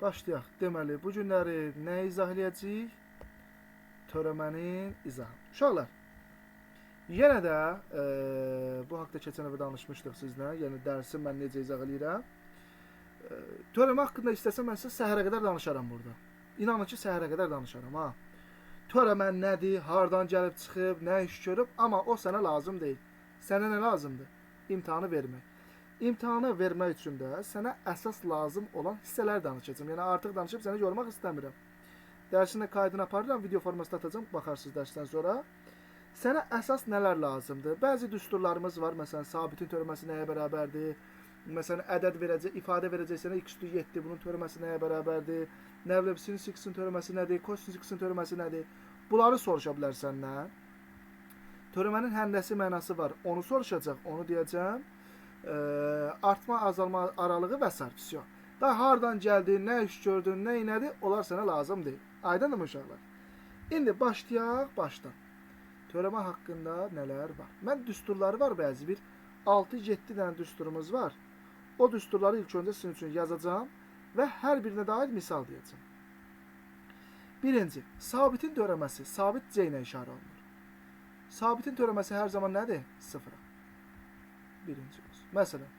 Başlayaq. Deməli, bu günləri nə izah edəcəyik? Törəmənin izahı. Uşaqlar, yenə də bu haqda keçən dəfə danışmışdıq sizlə. Yəni dərsi mən necə izah edirəm. Törəmə haqqında istəsəm mən sizə səhərə qədər danışaram burada. İnanın ki, səhərə qədər danışaram ha. Törəmə nədir, hardan gəlib çıxıb, nə iş görüb, amma o sənə lazım deyil. Sənə nə lazımdır? İmtahanı vermək. İmtahanı vermək üçün də sənə əsas lazım olan hissələr danışacağım. Yəni artıq danışıb səni yormaq istəmirəm. Dərsin də kaydını aparıram, video formasında atacağım, baxarsınız dərsdən sonra. Sənə əsas nələr lazımdır? Bəzi düsturlarımız var. Məsələn, sabitin törəməsi nəyə bərabərdir? Məsələn, ədəd verəcək, ifadə verəcək sənə x+7, bunun törəməsi nəyə bərabərdir? Nə bilim, sinüs x-in törəməsi nədir? Kosinüs x-in törəməsi nədir? Bunları soruşa bilər səndən. Törəmənin həndəsi mənası var. Onu soruşacaq, onu deyəcəm. Artma, azalma aralığı və s. Daha hardan gəldin, nə iş gördün, nə inədir, onlar sənə lazım deyil. Aydındır mı uşaqlar? İndi başlayaq başdan. Törəmə haqqında nələr var? Mən düsturları var bəzi bir 6-7 dənə düsturumuz var. O düsturları ilk öncə sizin üçün yazacağım və hər birinə dair misal deyəcəm. Birinci, sabitin törəməsi. Sabit C ilə işarə olunur. Sabitin törəməsi hər zaman nədir? 0-a. Birinci olsun. Məsələn,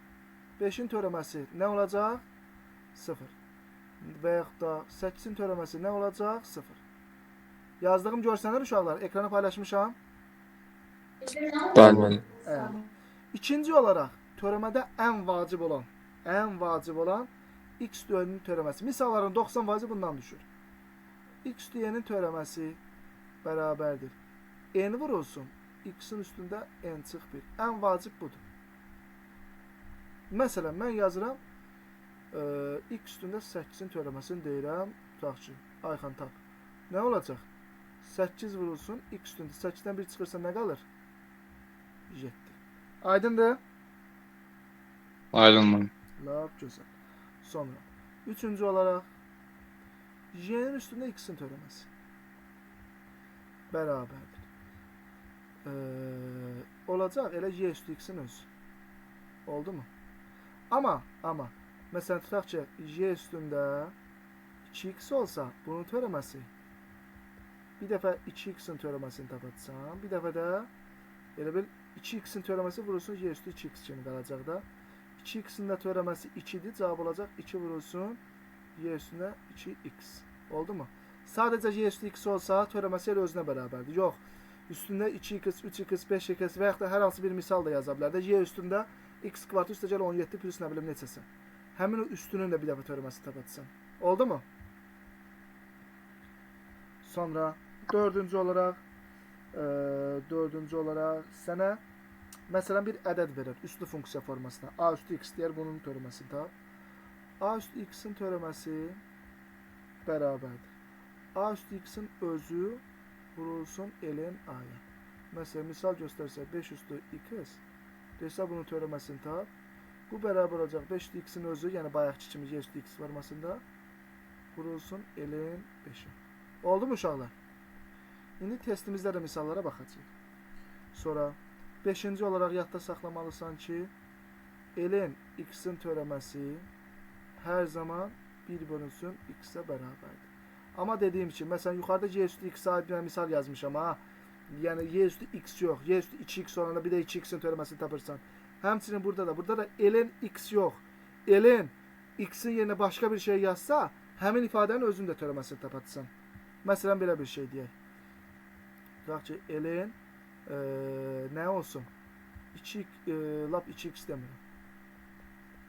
5-in törəməsi nə olacaq? 0. Və yaxud da 8-in törəməsi nə olacaq? 0. Yazdığım görsənir uşaqlar. Ekrana paylaşmışam. Bəli. İkinci olaraq, törəmədə ən vacib olan x döyünün törəməsi. Misalların 90% bundan düşür. X döyünün törəməsi bərabərdir. N vurulsun, x-in üstündə n çıx 1. Ən vacib budur. Məsələn, mən yazıram, x üstündə 8-in törəməsini deyirəm, tutaq ki, Ayxan tap. Nə olacaq? 8 vurulsun, x üstündə 8-dən 1 çıxırsa nə qalır? 7. Aydındır? Aydındır. Lap gözəl. Sonra, üçüncü olaraq, y'nin üstündə x-in törəməsi bərabərdir. Olacaq, elə y üstü x-in özü. Oldu mu? Amma, məsələn, tutaq ki, y üstündə 2x olsa, bunun törəməsi, bir dəfə 2x-in törəməsini tapacaqsam, bir dəfə də elə bil 2x-in törəməsi vurulsun, y üstü 2x kimi qalacaq da. 2x-in də törəməsi 2-dir, cavab olacaq 2 vurulsun, y üstündə 2x. Oldu mu? Sadəcə y üstü x olsa, törəməsi elə özünə bərabərdir. Yox, üstündə 2x, 3x, 5x və yaxud da hər hansı bir misal da yaza bilər də. Y üstündə x kvadratı üstə gəl 17 plus nə bilim neçəsə. Həmin o üstünün də bir dəfə törəməsi tapacaqsan. Oldu mu? Sonra dördüncü olaraq sənə məsələn bir ədəd verir üslü funksiya formasına. A üstü x deyər, bunun törəməsini tap. A üstü x-in törəməsi bərabərdir. A üstü x-in özü vurulsun ln a-ya. Məsələn, misal göstərsə 5 üstü x desə bunun törəməsini tap. Bu bərabər olacaq 5 üstü x-in özü, yəni bayaqki kimi y üstü x formasında vurulsun ln 5-ə. Oldu mu uşaqlar? İndi testimizdə də misallara baxacaq. Sonra 5-ci olaraq yadda saxlamalısan ki, ln x-in törəməsi hər zaman 1 bölünsün x-ə bərabərdir. Amma dediyim ki, məsələn, yuxarıda y üstü x-ə aid bir misal yazmışam ha. Yəni y üstü x yox, y üstü 2x olanda bir də 2x-in törəməsini tapırsan. Həmçinin burada da ln x yox. Ln x-in yerinə başqa bir şey yazsa, həmin ifadənin özünün də törəməsini tapacaqsan. Məsələn, belə bir şey deyək. Tutaq ki, ln nə olsun? Lap 2x demirəm.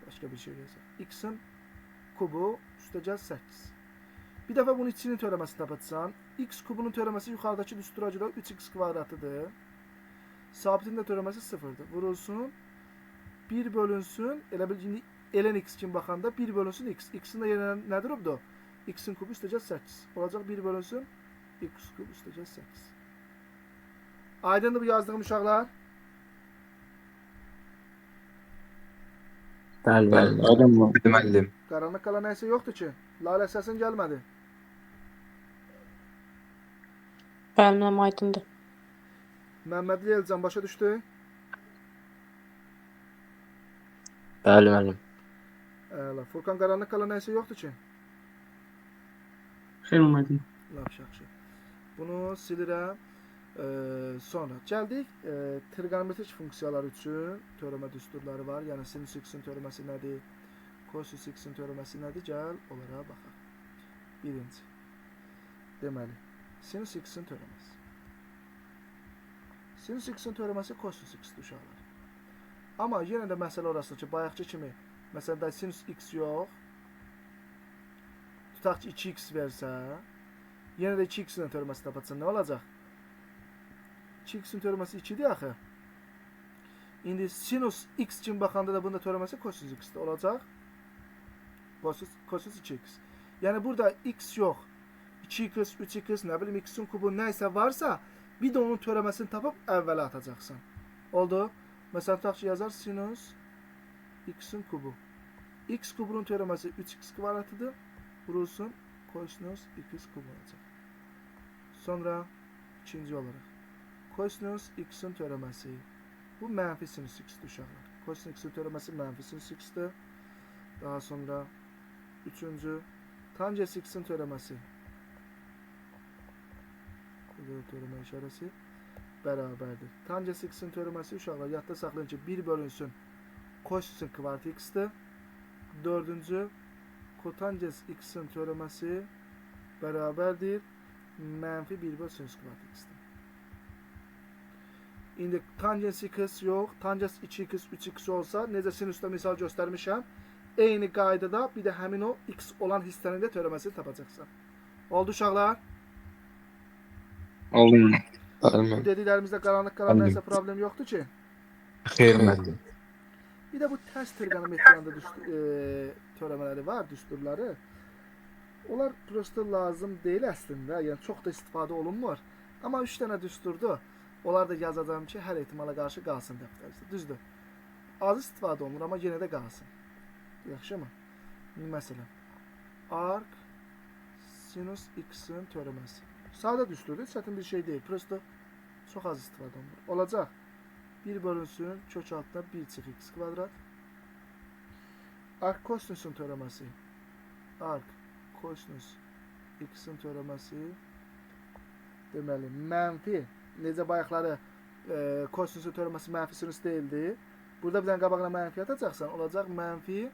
Başqa bir şey yazaq. X-in kubu üstə gəl 8. Bir dəfə bunun içinin törəməsini tapacaqsan. X kubunun törəməsi yuxarıdakı düstura görə 3x kvadratıdır. Sabitin də törəməsi 0-dır. Vurulsun, 1 bölünsün, elə bil ln x kimi baxanda 1 bölünsün x. X-in də yerinə nə durubdur? X-in kubu üstə gəl 8. Olacaq 1 bölünsün, x kubu üstə gəl 8. Aydındır bu yazdığım uşaqlar? Bəli. Aydındır. Bilməliyim. Qaranlıq qalan nəysə yoxdur ki. Lalə səsin gəlmədi. Bəli, mənim aydındır. Məmmədli Elcan başa düşdü? Bəli, müəllim. Furkan qaranlıq qalan nəysə yoxdur ki. Xeyr olmadı. Lap yaxşı. Bunu silirəm. Sonra gəldik trigonometrik funksiyalar üçün teorema düsturları var. Yəni sinus x-in teoreması nədir? Kosinus x-in teoreması nədir? Gəl onlara baxaq. Birinci. Deməli, sinus x-in teoreması. Sinus x-in teoreması kosinus x-dir uşaqlar. Amma yenə də məsələ orasıdır ki, bayaqçı kimi, məsələn da sinus x yox, tutaq ki 2x versə, yenə də 2x-in teoreması tapacaqsan, nə olacaq? 2x-in teoreması 2-dir axı. İndi sinus x üçün baxanda da bunda teoreması kosinus x-dir olacaq. Kosinus 2x. Yəni burada x yox, 2x, 3x, nə bilim x-in kubu nəysə varsa, bir də onun teoreməsini tapıb əvvələ atacaqsan. Oldu? Məsələn, tutaq ki yazar sinus x-in kubu. X kubunun teoreması 3x kvadratıdır. Vurulsun kosinus 2x kubu olacaq. Sonra ikinci olaraq kosinus x-in teoreması. Bu mənfi sinus x-dir uşaqlar. Kosinus x-in teoreması mənfi sinus x-dir. Daha sonra üçüncü tangens x-in teoreması. Burada teorema işarəsi bərabərdir. Tangens x-in teoreması uşaqlar yadda saxlayın ki 1 bölünsün kosinusun kvadratı x-dir. Dördüncü kotangens x-in teoreması bərabərdir mənfi 1 bölü sinus kvadratı x-dir. İndi tangens x yox, tangens 2x, 3x olsa, necə sinusda misal göstərmişəm, eyni qaydada bir də həmin o x olan hissənin də teoreməsini tapacaqsan. Oldu uşaqlar? Oldum. Bu Bəli. dediklərimizdə qaranlıq qalan Anladım. nəsə problem yoxdur ki. Xeyr müəllim. Bir də bu tərs trigonometriyanda teoremələri var, düsturları. Onlar prosta lazım deyil əslində, yəni çox da istifadə olunmur. Amma 3 dənə düsturdur. Onlar da yazacağım ki, hər ehtimala qarşı qalsın dəftərinizdə. Düzdür. Az istifadə olunur, amma yenə də qalsın. Yaxşı mı? Məsələn, arc sinus x-in teoreması. Sadə düsturdur, çətin bir şey deyil. Prosta çox az istifadə olunur. Olacaq. 1 bölünsün kök altına 1 çıx x kvadrat. Arc kosinusun teoreması. Arc kosinus x-in teoreması. Deməli, mənfi. Necə bayaqları kosinusun teoreması mənfi sinus deyildi. Burada bir dənə qabağına mənfi atacaqsan. Olacaq mənfi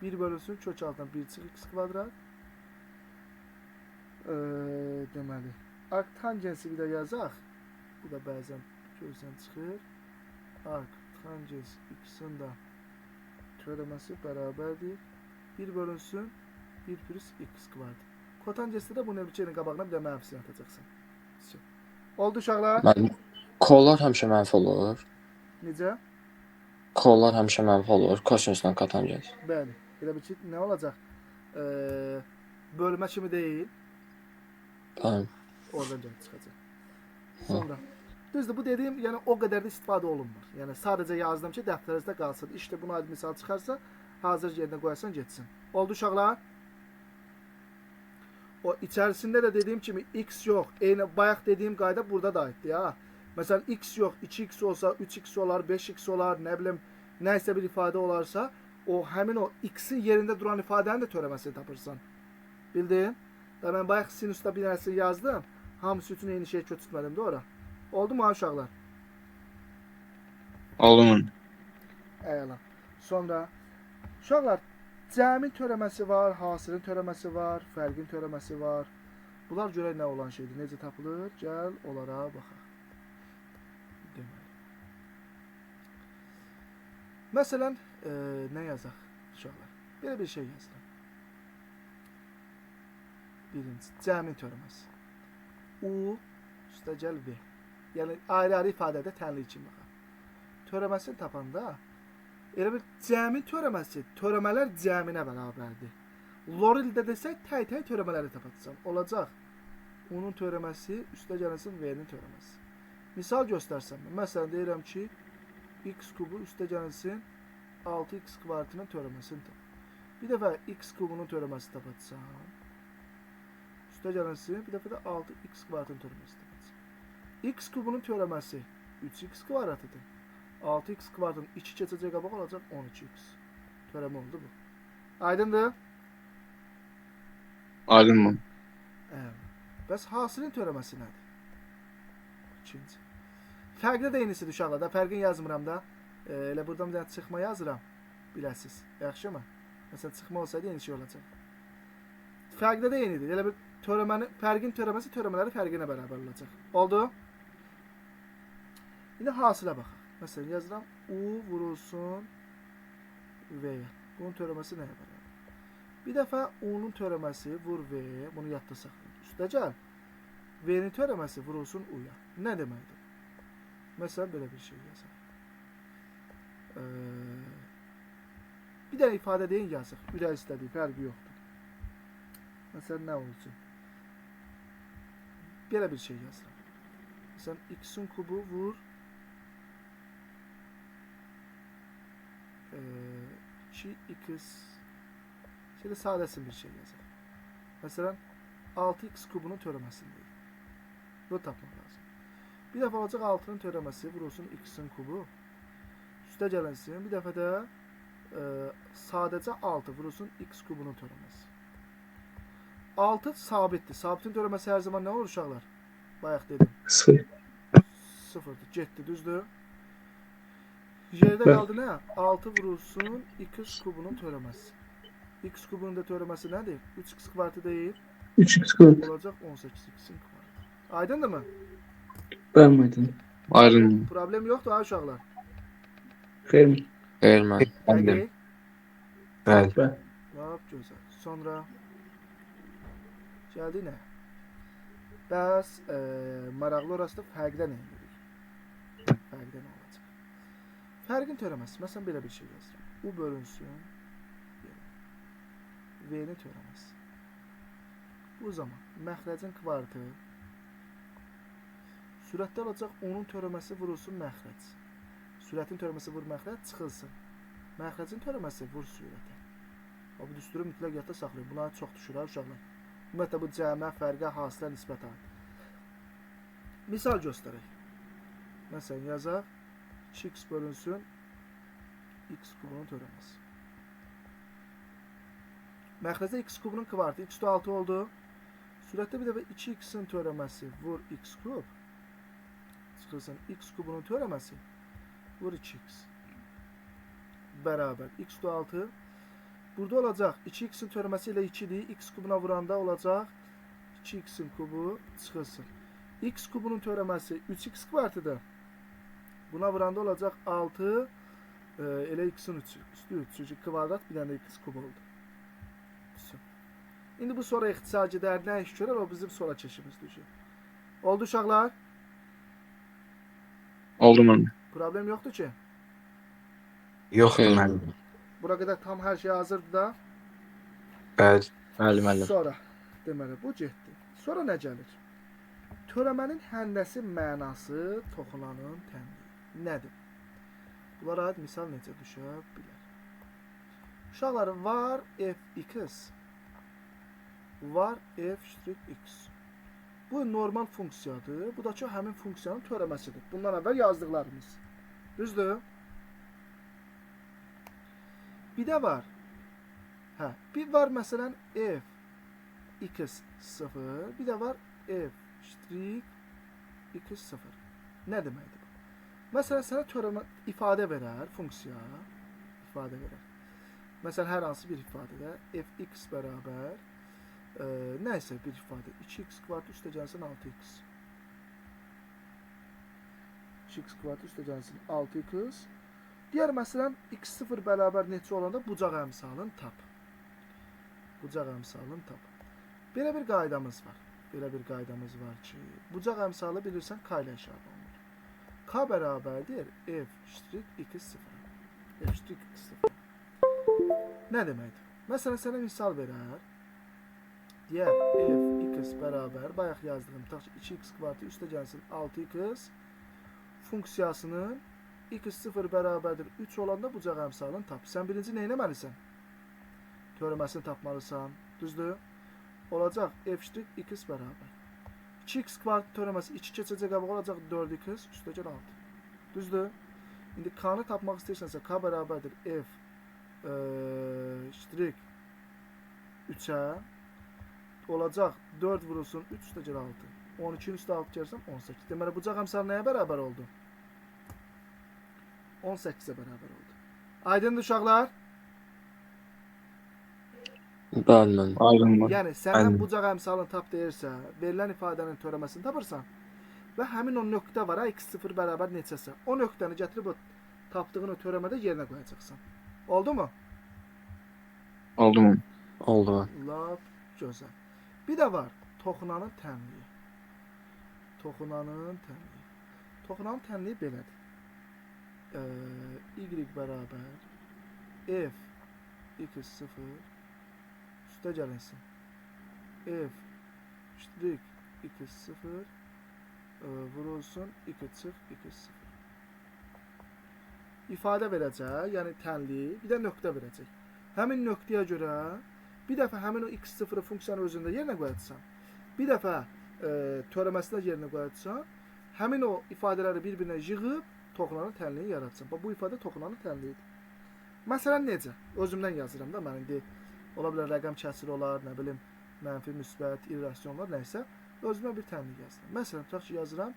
1 bölünsün kök altına 1 çıx x kvadrat. Deməli, arc tangensi bir də yazaq. Bu da bəzən gözdən çıxır. Arc tangens x-in də teoreması bərabərdir. 1 bölünsün 1 plus x kvadrat. Kotangesdə də bunun ölçəyinin qabağına bir də mənfisini atacaqsan. Oldu uşaqlar? Müəllim, kollar həmişə mənfi olur. Necə? Kollar həmişə mənfi olur. Kosinusla kotangens. Bəli. Elə bir ki, nə olacaq? Bölmə kimi deyil. Bəli. Oradan gəlib çıxacaq. Sonra. Düzdür, bu dediyim, yəni o qədər də istifadə olunmur. Yəni sadəcə yazdım ki, dəftərinizdə qalsın. İşte buna aid misal çıxarsa, hazır yerinə qoyarsan getsin. Oldu uşaqlar? O içərisində də dediyim kimi x yox. Eyni bayaq dediyim qayda burada da aiddir ya. Məsələn x yox, 2x olsa, 3x olar, 5x olar, nə bilim, nəysə bir ifadə olarsa, o həmin o x-in yerində duran ifadənin də teoreməsini tapırsan. Bildin? Və mən bayaq sinusda bir nəsə yazdım. Hamısı üçün eyni şey köçürtmədim də ora. Oldu mu uşaqlar? Oldum. Əla. Sonra uşaqlar cəmin teoreməsi var, hasilin teoreməsi var, fərqin teoreməsi var. Bunlar görək nə olan şeydir, necə tapılır? Gəl onlara baxaq. Deməli. Məsələn, nə yazaq uşaqlar? Belə bir şey yazıram. Birinci, cəmin teoreməsi. U üstə gəl V. Yəni ayrı-ayrı ifadədə tənlik kimi baxaq. Teoreməsini tapanda elə bir cəmin teoreməsi, teoremələr cəminə bərabərdir. Lorildə desək, təy-təy teoremələri tapacaqsan. Olacaq. Onun teoreməsi üstə gəlsin V-nin teoreməsi. Misal göstərsəm, məsələn deyirəm ki, x kubu üstə gəlsin 6x kvadratının teoreməsini tap. Bir dəfə x kubunun teoreməsi tapacaqsan. Üstə gəlsin, bir dəfə də 6x kvadratının teoreməsini tapacaqsan. X kubunun teoreməsi 3x kvadratıdır. 6x kvadratın 2 keçəcək qabaq olacaq 12x. Teoremi oldu bu. Aydındır? Aydın mı? Bəs hasilin törəməsi nədir? İkinci. Fərqdə də eynisidir uşaqlar da. Fərqini yazmıram da. Elə buradan bir dənə çıxma yazıram. Biləsiz. Yaxşımı? Məsələn, çıxma olsaydı eyni şey olacaq. Fərqdə də eynidir. Elə bir fərqin törəməsi törəmələri fərqinə bərabər olacaq. Oldu? İndi hasilə baxaq. Məsələn, yazıram U vurulsun V-yə. Bunun törəməsi nəyə bərabər? Bir dəfə U-nun törəməsi vur V-yə. Bunu yadda saxlayın. Üstə gəl. V-nin törəməsi vurulsun U-ya. Nə deməkdir? Məsələn, belə bir şey yazaq. Bir dənə ifadə deyin yazıq. Ürək istədiyi, fərqi yoxdur. Məsələn, nə olsun? Belə bir şey yazıram. Məsələn, x-in kubu vur 2x. Şöyle sadəsin bir şey yazaq. Məsələn, 6x kubunun törəməsindəyik. Bunu tapmaq lazım. Bir dəfə olacaq 6'nın törəməsi vurulsun x-in kubu. Üstə gələnsin. Bir dəfə də sadəcə 6 vurulsun x kubunun törəməsi. 6 sabitdir. Sabitin törəməsi hər zaman nə olur uşaqlar? Bayaq dedim. 0'dır. Getdi, düzdür? Yerdə qaldı nə? 6 vurulsun x kubunun törəməsi. X kubunun da törəməsi nədir? 3x kvartı deyil. 3x kvadrat. Olacaq 18x'in kvartı. Aydındır mı? Ben miydim? Ayrılmıyor. Problem yoxdur ha uşaqlar. Xeyr mi? Değil ben. Dəqiq. Bəli. Ben. Lap gözəl. Sonra gəldi nə? Bəs maraqlı orası da fərqdə nə edirik? Fərqdə nə olacaq? Fərqin törəməsi. Məsələn, belə bir şey yazıram. U bölünsün V-nin törəməsi. Bu zaman məxrəcin kvartı sürətdə olacaq onun törəməsi vurulsun məxrəc. Sürətin törəməsi vur məxrəc çıxılsın. Məxrəcin törəməsi vur sürətə. Bu düsturu mütləq yadda saxlayın. Bunlar çox düşür ha uşaqlar. Ümumiyyətlə bu cəmə, fərqə, hasilə nisbətən. Misal göstərək. Məsələn, yazaq 2x bölünsün x kubunun törəməsi. Məxrəcdə x kubunun kvartı x 6 oldu. Sürətdə bir dəfə 2x'in törəməsi vur x kub. Çıxılsın x kubunun törəməsi vur 2x. Bərabər x 6. Burada olacaq 2x'in törəməsi ilə 2'dir. X kubuna vuranda olacaq 2x'in kubu çıxılsın. X kubunun törəməsi 3x kvartıdır. Buna vuranda olacaq 6 elə x'in üstü 3. Çünki kvadrat bir dənə x kub oldu. İndi bu sonra ixtisar gedər, nə iş görər, o bizim sonra keçimizdir. Oldu uşaqlar? Oldu mu? Problem yoxdur ki. Yoxdur müəllim. Bura qədər tam hər şey hazırdır da. Bəli. Bəli müəllim. Sonra, deməli, bu getdi. Sonra nə gəlir? Törəmənin həndəsi mənası toxunanın tənliyi. Nədir? Bunlara aid misal necə düşə bilər? Uşaqlar, var f(x) var f(x). Bu normal funksiyadır. Bu da ki, həmin funksiyanın törəməsidir. Bundan əvvəl yazdıqlarımız. Düzdür? Bir də var. Bir var məsələn f(x) 0. Bir də var f(x) 0. Nə deməkdir bu? Məsələn, sənə törəmə ifadə verər, funksiya. İfadə verər. Məsələn, hər hansı bir ifadədə f(x) bərabər nəysə bir ifadə 2x kvartı üstə gəlsin 6x. 2x kvartı üstə gəlsin 6x. Digər məsələn x0 bərabər neçə olanda bucaq əmsalını tap. Bucaq əmsalını tap. Belə bir qaydamız var. Belə bir qaydamız var ki, bucaq əmsalı bilirsən k ilə işarə olunur. K bərabərdir f(x0). f(x0). Nə deməkdir? Məsələn, sənə misal verər. Deyər f(x) bərabər, bayaq yazdığım 2x kvartı üstə gəlsin 6x funksiyasının x0 bərabərdir 3 olanda bucaq əmsalını tap. Sən birinci nə etməlisən? Törəməsini tapmalısan. Düzdür? Olacaq f(x) bərabər. 2x kvartı törəməsi 2 keçəcək qabaq olacaq 4x üstə gəl 6. Düzdür? İndi k-nı tapmaq istəyirsənsə k bərabərdir f(3)ə olacaq 4 vurulsun 3 üstə gəl 6. 12-nin üstə 6 gərsəm 18. Deməli bu caq əmsal nəyə bərabər oldu? 18-ə bərabər oldu. Aydındır uşaqlar? Bəli, müəllim. Aydındır. Yəni səndən Aydın. bu caq əmsalını tap deyirsə, verilən ifadənin törəməsini tapırsan və həmin o nöqtə var, x0 bərabər neçəsə, o nöqtəni gətirib o tapdığın o törəmədə yerinə qoyacaqsan. Oldu mu? Oldu mu? Oldu, müəllim. Lap gözəl. Bir də var, toxunanın tənliyi. Toxunanın tənliyi. Toxunanın tənliyi belədir. Y bərabər f x0 üstə gəlinsin. F ştrik x0 vurulsun x0 x0. İfadə verəcək, yəni tənliyi, bir də nöqtə verəcək. Həmin nöqtəyə görə bir dəfə həmin o x0 funksiyanı özündə yerinə qoyacaqsan. Bir dəfə törəməsində yerinə qoyacaqsan. Həmin o ifadələri bir-birinə yığıb toxunanın tənliyi yaradacaqsan. Bu ifadə toxunanın tənliyidir. Məsələn necə? Özümdən yazıram da, mən indi ola bilər rəqəm kəsir olar, nə bilim, mənfi, müsbət, irrasionlar, nəysə, özümə bir tənlik yazıram. Məsələn, tutaq ki, yazıram,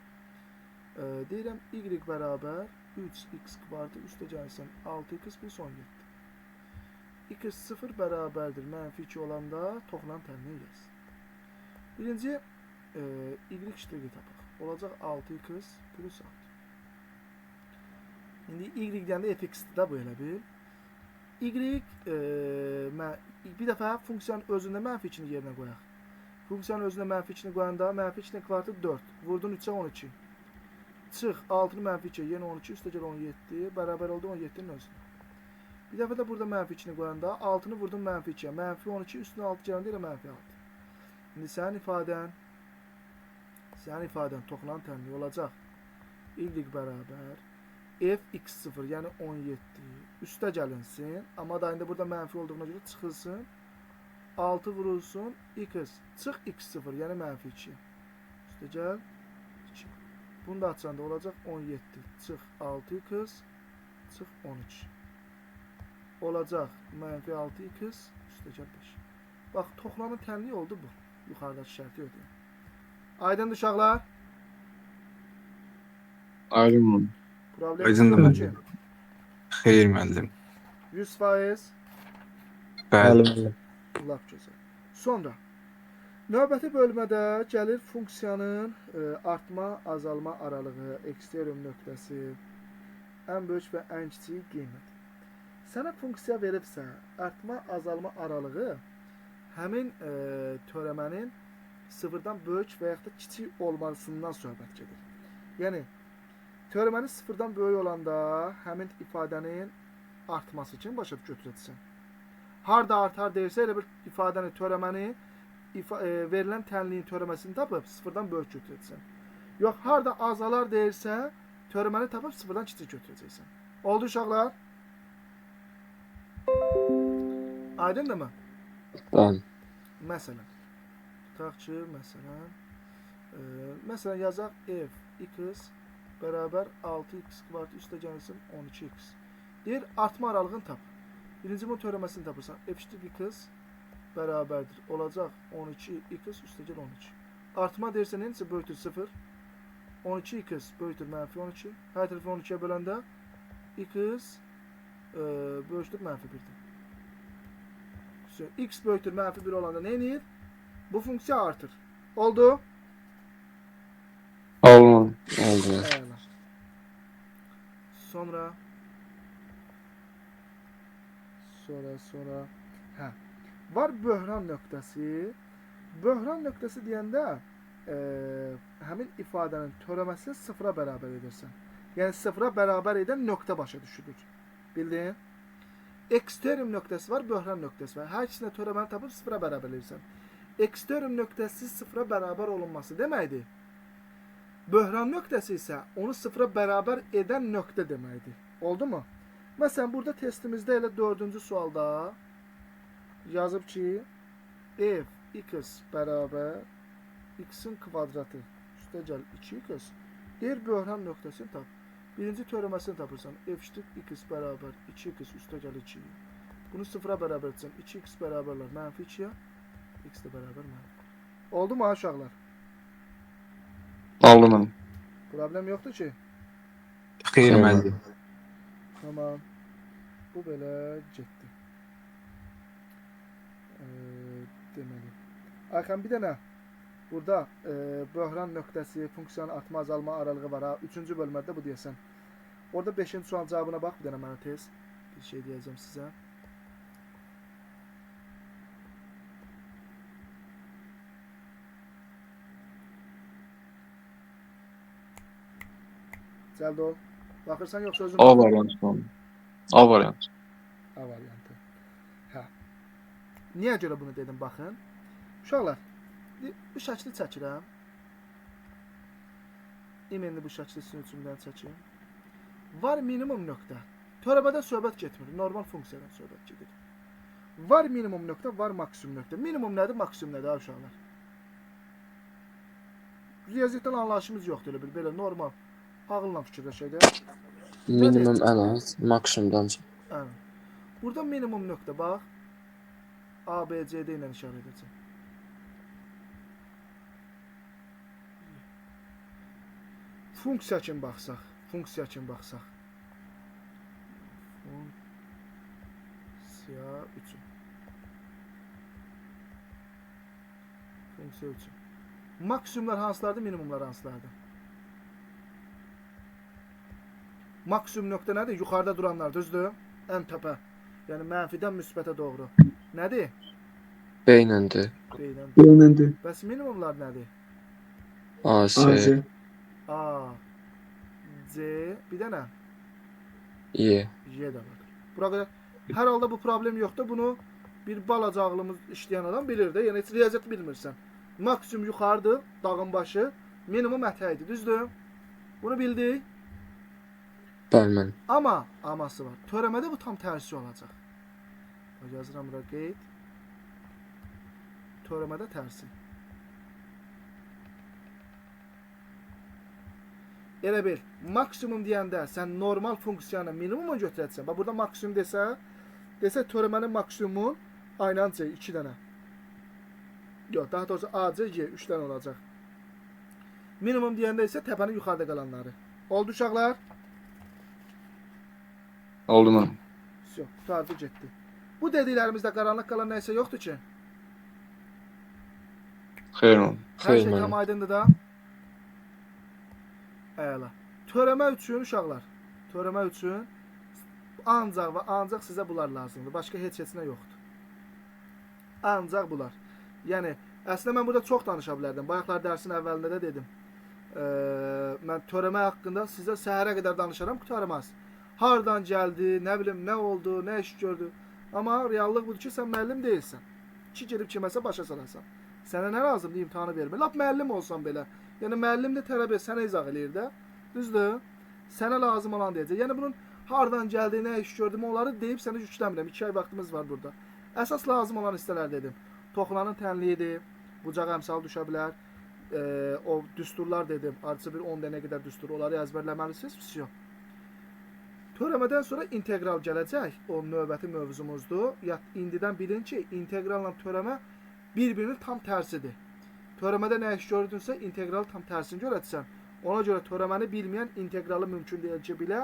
deyirəm, y bərabər 3x kvartı üstə gəlsin 6x plus 17. x0 bərabərdir, mənfi 2 olanda toxunan tənliyi yaz. Birinci, y ştiri tapaq. Olacaq 6x plus 6. İndi y-dən də fx-dir də bu elə bil. Y, bir dəfə funksiyanın özündə mənfi 2-ni yerinə qoyaq. Funksiyanın özündə mənfi 2-ni qoyanda, mənfi 2-nin kvartı 4. Vurdun 3-ə 12. Çıx, 6-nı mənfi 2-yə, yenə 12, üstə gəl 17, bərabər oldu 17-nin özünə. Bir dəfə də burada mənfi 2-ni qoyanda, 6-nı vurdun mənfi 2-yə, mənfi 12, üstünə 6 gələndə elə mənfi 6. İndi sənin ifadən toxunan tənliyi olacaq. Y bərabər fx0, yəni 17, üstə gəlinsin, amma da indi burada mənfi olduğuna görə çıxılsın, 6 vurulsun, x, çıx x0, yəni mənfi 2, üstə gəl, 2. Bunu da açanda olacaq 17, çıx 6x, çıx 13. Olacaq mənfi 6x, üstə gəl 5. Bax, toxunanın tənliyi oldu bu, yuxarıdakı şərti ödəyim. Aydındır uşaqlar? Aydın. Problem Aydındır yoxdur müəllim. ki. Xeyir müəllim. 100%. Bəli. Lap gözəl. Sonra növbəti bölmədə gəlir funksiyanın artma, azalma aralığı, ekstrem nöqtəsi, ən böyük və ən kiçik qiymət. Sənə funksiya veribsə, artma, azalma aralığı həmin törəmənin sıfırdan böyük və yaxud da kiçik olmasından söhbət gedir. Yəni, törəməni sıfırdan böyük olanda həmin ifadənin artması kimi başa götürəcəksən. Harda artar deyirsə, elə bir ifadəni, törəməni, verilən tənliyin törəməsini tapıb sıfırdan böyük götürəcəksən. Yox, harda azalar deyirsə, törəməni tapıb sıfırdan kiçik götürəcəksən. Oldu uşaqlar? Aydındır mı? Bəli. Məsələn, tutaq ki, məsələn yazaq f, x bərabər 6x kvartı üstə gəlsin 12x. Deyir, artma aralığını tap. Birinci bu törəməsini tapırsan. f(x) bərabərdir. Olacaq 12x üstə gəl 12. Artma deyirsə, necə böyütür 0? 12x böyütür mənfi 12. Hər tərəfi 12-yə böləndə x böyütür mənfi 1-dir. X böyütür mənfi 1 olanda nə edir? Bu funksiya artır. Oldu? Oldu. Oldu. Əla. Sonra hə. Var böhran nöqtəsi. Böhran nöqtəsi deyəndə həmin ifadənin törəməsi sıfıra bərabər edirsən. Yəni sıfıra bərabər edən nöqtə başa düşülür. Bildin? Ekstrem nöqtəsi var, böhran nöqtəsi var. Hər ikisində törəməni tapıb sıfıra bərabər edirsən. Ekstrem nöqtəsi sıfıra bərabər olunması deməkdir. Böhran nöqtəsi isə onu sıfıra bərabər edən nöqtə deməkdir. Oldu mu? Məsələn, burada testimizdə elə 4-cü sualda yazıb ki, f x bərabər x-in kvadratı üstə gəl 2x deyir, böhran nöqtəsini tap. Birinci törəməsini tapırsan, f(x) bərabər 2x üstə gəl 2. Bunu sıfıra bərabər etsən, 2x bərabərlər mənfi 2-yə, x də bərabər mənfi. Oldu mu ha uşaqlar? Oldu müəllim. Problem yoxdur ki. Xeyr müəllim. Tamam. Bu belə getdi. Deməli. Ayxan bir dənə burada böhran nöqtəsi, funksiyanın artma azalma aralığı var ha. 3-cü bölmədə bu deyəsən. Orada 5-ci sualın cavabına bax bir dənə mənə tez. Bir şey deyəcəm sizə. Cəld ol. Baxırsan yoxsa özün A variantı müəllim. A variantı. A variantı. Hə. Niyə görə bunu dedim baxın. Uşaqlar, bu şəkli çəkirəm. İmeni bu şəkli sizin üçündən çəkim. Var minimum nöqtə. Törəbədə söhbət getmir. Normal funksiyadan söhbət gedir. Var minimum nöqtə, var maksimum nöqtə. Minimum nədir, maksimum nədir ha uşaqlar? Riyaziyyatdan anlayışımız yoxdur elə bil. Belə normal. Ağılla fikirləşək də. Minimum ən az, maksimumdan çox. Aynen. Burada minimum nöqtə bax. A, B, C, D ilə işarə edəcəm. Funksiya kimi baxsaq. Funksiya kimi baxsaq. Funksiya 3. Funksiya 3. Maksimumlar hansılardır, minimumlar hansılardır? Maksimum nöqtə nədir? Yuxarıda duranlar, düzdür? Ən təpə. Yəni mənfidən müsbətə doğru. Nədir? Beynəndir. Beynən. Beynəndir. Bəs minimumlar nədir? A, C, AC. A, C, bir dənə Y. J də var. Bura qədər. Hər halda bu problem yoxdur. Bunu bir balaca ağlımız işləyən adam bilir də. Yəni heç riyaziyyat bilmirsən. Maksimum yuxarıdır, dağın başı. Minimum ətəkdir, düzdür? Bunu bildik. Bəli müəllim. Amma aması var. Törəmədə bu tam tərsi olacaq. Bax, yazıram bura qeyd. Törəmədə tərsi. Elə bil, maksimum deyəndə sən normal funksiyanı minimuma götürəcəksən. Bax, burada maksimum desə törəmənin maksimumun aynen C, 2 dənə. Yox, daha doğrusu A, C, Y, 3 dənə olacaq. Minimum deyəndə isə təpənin yuxarıda qalanları. Oldu uşaqlar? Oldu müəllim. Yox, qutardı getdi. Bu dediklərimizdə qaranlıq qalan nə isə yoxdur ki? Xeyr müəllim. Hər Xeyr şey tam müəllim. aydındır da. Əla. Törəmə üçün uşaqlar, törəmə üçün ancaq və ancaq sizə bunlar lazımdır. Başqa heç nə yoxdur. Ancaq bunlar. Yəni, əslində mən burada çox danışa bilərdim. Bayaqlar dərsin əvvəlində də dedim. Mən törəmə haqqında sizə səhərə qədər danışaram, qutarmaz. Hardan gəldi, nə bilim, nə oldu, nə iş gördü. Amma reallıq budur ki, sən müəllim deyilsən. Ki, gedib kiməsə başa salasan. Sənə nə lazımdır imtahanı vermə. Lap müəllim olsan belə. Yəni, müəllim də tələbə sənə izah eləyir də. Düzdür? Sənə lazım olan deyəcək. Yəni, bunun hardan gəldi, nə iş gördüm, onları deyib sənə yükləmirəm. 2 ay vaxtımız var burada. Əsas lazım olan hissələr dedim. Toxulanın tənliyidir. Bucaq əmsal düşə bilər. O düsturlar dedim. Artı bir 10 dənə qədər düstur. Onları əzbərləməlisiniz. Yox. Törəmədən sonra integral gələcək. O növbəti mövzumuzdur. Ya indidən bilin ki, integralla törəmə bir-birinin tam tərsidir. Törəmədə nə iş gördünsə, integral tam tərsini görəcəksən. Ona görə törəməni bilməyən integralı mümkün deyil ki, bilə.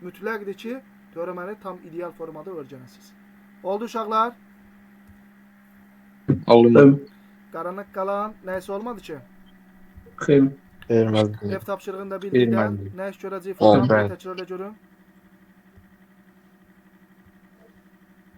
Mütləqdir ki, törəməni tam ideal formada öyrənəsiniz. Oldu uşaqlar? Oldu müəllim. Qaranlıq qalan nə isə olmadı ki? Xeyr. Xeyr müəllim. Ev tapşırığında bildikdə Bilmədim. nə iş görəcək Oldu. fotoğrafları təkrarla görün.